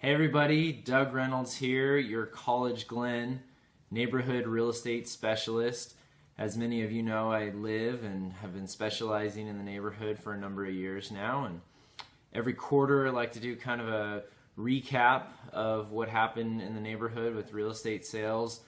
Hey everybody, Doug Reynolds here, your College-Glen neighborhood real estate specialist. As many of you know, I live and have been specializing in the neighborhood for a number of years now, and every quarter I like to do kind of a recap of what happened in the neighborhood with real estate sales,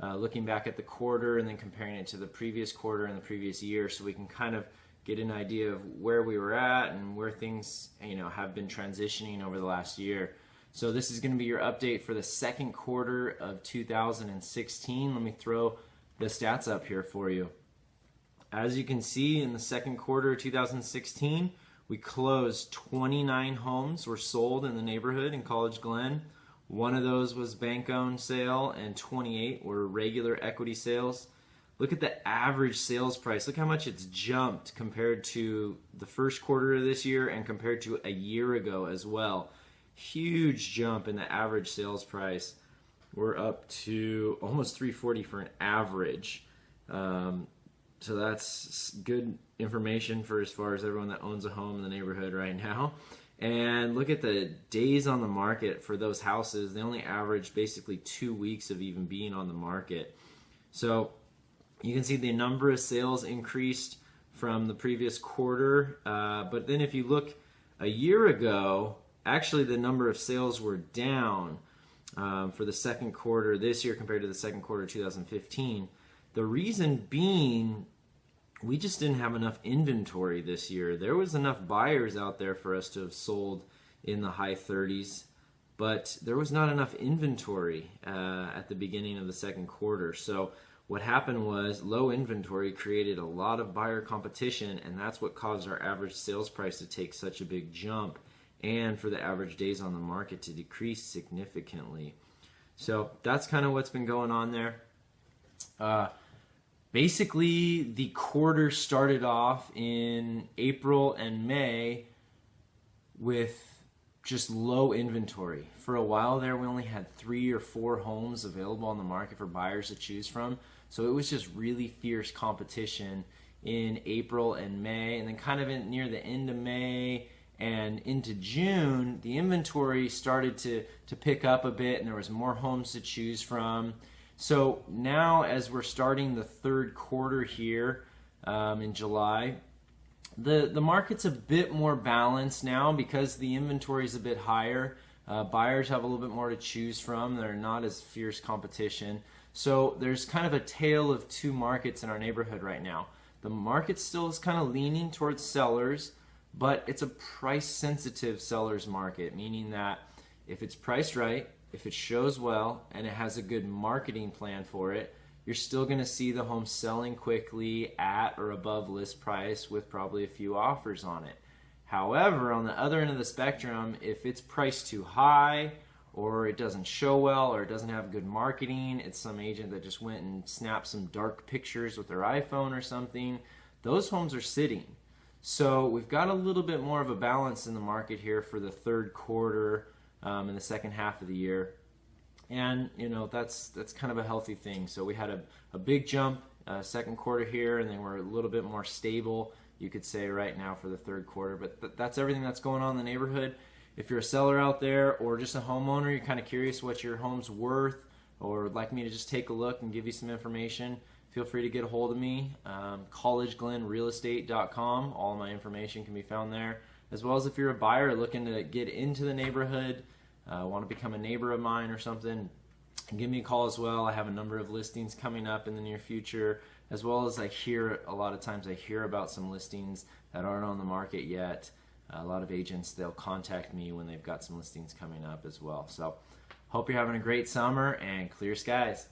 looking back at the quarter and then comparing it to the previous quarter and the previous year, so we can kind of get an idea of where we were at and where things have been transitioning over the last year. So this is going to be your update for the second quarter of 2016. Let me throw the stats up here for you. As you can see, in the second quarter of 2016, we closed 29 homes were sold in the neighborhood in College-Glen. One of those was bank-owned sale and 28 were regular equity sales. Look at the average sales price. Look how much it's jumped compared to the first quarter of this year and compared to a year ago as well. Huge jump in the average sales price. We're up to almost $340 for an average. So that's good information for as far as everyone that owns a home in the neighborhood right now. And look at the days on the market for those houses. They only average basically 2 weeks of even being on the market. So you can see the number of sales increased from the previous quarter. But then if you look a year ago, actually the number of sales were down for the second quarter this year compared to the second quarter of 2015. The reason being, we just didn't have enough inventory this year. There was enough buyers out there for us to have sold in the high 30s, but there was not enough inventory at the beginning of the second quarter. So what happened was low inventory created a lot of buyer competition, and that's what caused our average sales price to take such a big jump and for the average days on the market to decrease significantly. So that's kind of what's been going on there. Basically, the quarter started off in April and May with just low inventory. For a while there, we only had 3 or 4 homes available on the market for buyers to choose from. So it was just really fierce competition in April and May, and then kind of near the end of May and into June, the inventory started to pick up a bit, and there was more homes to choose from. So now, as we're starting the third quarter here in July, the market's a bit more balanced now because the inventory is a bit higher. Buyers have a little bit more to choose from. They're not as fierce competition. So there's kind of a tale of two markets in our neighborhood right now. The market still is kind of leaning towards sellers, but it's a price-sensitive seller's market, meaning that if it's priced right, if it shows well, and it has a good marketing plan for it, you're still going to see the home selling quickly at or above list price with probably a few offers on it. However, on the other end of the spectrum, if it's priced too high, or it doesn't show well, or it doesn't have good marketing, it's some agent that just went and snapped some dark pictures with their iPhone or something, those homes are sitting. So we've got a little bit more of a balance in the market here for the third quarter in the second half of the year, and that's kind of a healthy thing. So we had a big jump second quarter here, and then we're a little bit more stable, you could say, right now for the third quarter. But that's everything that's going on in the neighborhood. If you're a seller out there or just a homeowner, you're kind of curious what your home's worth, or would like me to just take a look and give you some information, feel free to get a hold of me. College-Glen-realestate.com. All my information can be found there. As well as if you're a buyer looking to get into the neighborhood, want to become a neighbor of mine or something, give me a call as well. I have a number of listings coming up in the near future, as well as a lot of times I hear about some listings that aren't on the market yet. A lot of agents, they'll contact me when they've got some listings coming up as well. So hope you're having a great summer and clear skies.